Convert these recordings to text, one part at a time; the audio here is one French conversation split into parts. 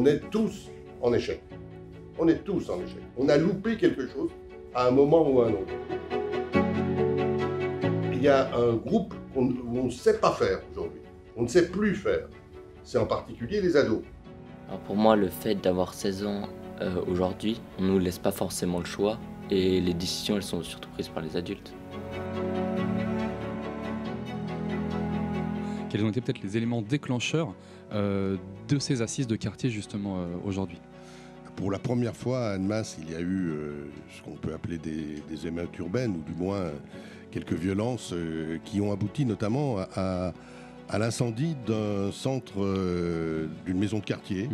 on est tous en échec. On est tous en échec. On a loupé quelque chose à un moment ou à un autre. Il y a un groupe où on ne sait pas faire aujourd'hui. On ne sait plus faire. C'est en particulier les ados. Alors pour moi, le fait d'avoir 16 ans aujourd'hui, on ne nous laisse pas forcément le choix et les décisions, elles sont surtout prises par les adultes. Quels ont été peut-être les éléments déclencheurs de ces assises de quartier justement aujourd'hui? Pour la première fois à Annemasse, il y a eu ce qu'on peut appeler des émeutes urbaines, ou du moins quelques violences qui ont abouti notamment à l'incendie d'un centre, d'une maison de quartier,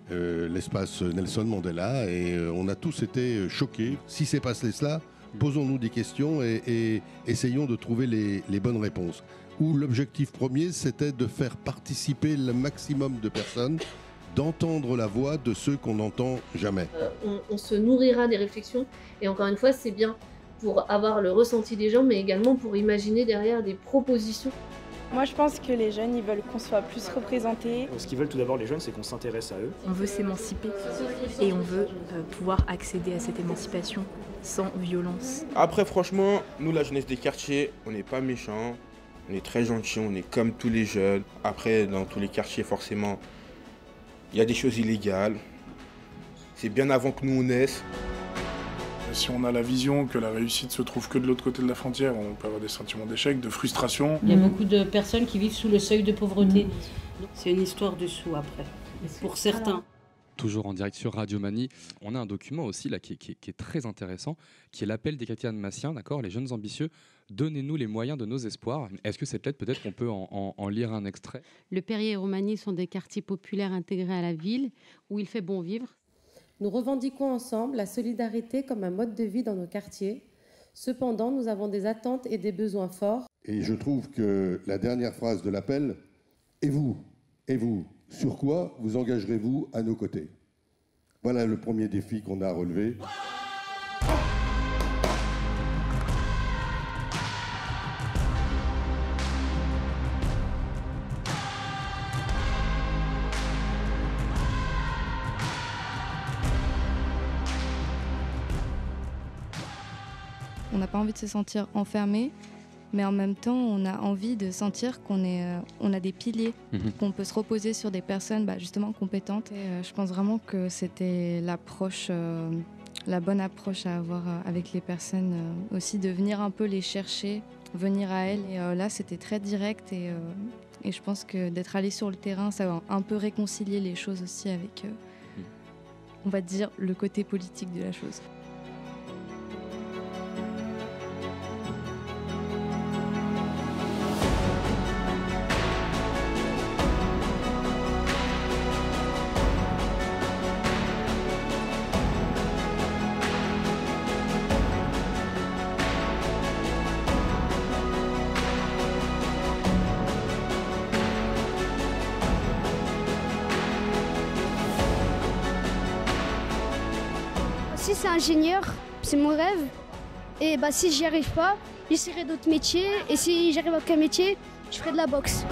l'espace Nelson Mandela, et on a tous été choqués. Si c'est passé cela, posons-nous des questions et essayons de trouver les bonnes réponses. Où l'objectif premier, c'était de faire participer le maximum de personnes, d'entendre la voix de ceux qu'on n'entend jamais. On se nourrira des réflexions, et encore une fois, c'est bien pour avoir le ressenti des gens, mais également pour imaginer derrière des propositions. Moi, je pense que les jeunes, ils veulent qu'on soit plus représentés. Ce qu'ils veulent tout d'abord, les jeunes, c'est qu'on s'intéresse à eux. On veut s'émanciper et on veut pouvoir accéder à cette émancipation sans violence. Après, franchement, nous, la jeunesse des quartiers, on n'est pas méchants, on est très gentils, on est comme tous les jeunes. Après, dans tous les quartiers, forcément, il y a des choses illégales. C'est bien avant que nous on naisse. Si on a la vision que la réussite se trouve que de l'autre côté de la frontière, on peut avoir des sentiments d'échec, de frustration. Il y a beaucoup de personnes qui vivent sous le seuil de pauvreté. C'est une histoire de sous après, pour certains. Toujours en direct sur Radio Mani, on a un document aussi là qui est très intéressant, qui est l'appel des quartiers annemassiens, d'accord, les jeunes ambitieux, donnez-nous les moyens de nos espoirs. Est-ce que cette lettre, peut-être qu'on peut en lire un extrait? Le Perrier et Romagny sont des quartiers populaires intégrés à la ville, où il fait bon vivre. Nous revendiquons ensemble la solidarité comme un mode de vie dans nos quartiers. Cependant, nous avons des attentes et des besoins forts. Et je trouve que la dernière phrase de l'appel, et vous, sur quoi vous engagerez-vous à nos côtés? Voilà le premier défi qu'on a à relever. On n'a pas envie de se sentir enfermé, mais en même temps, on a envie de sentir qu'on a des piliers, qu'on peut se reposer sur des personnes justement compétentes. Et, je pense vraiment que c'était l'approche, la bonne approche à avoir avec les personnes, aussi de venir un peu les chercher, venir à elles. Et là, c'était très direct et je pense que d'être allé sur le terrain, ça va un peu réconcilier les choses aussi avec, on va dire, le côté politique de la chose. Si c'est ingénieur, c'est mon rêve. Et si j'y arrive pas, j'essaierai d'autres métiers. Et si j'arrive à aucun métier, je ferai de la boxe.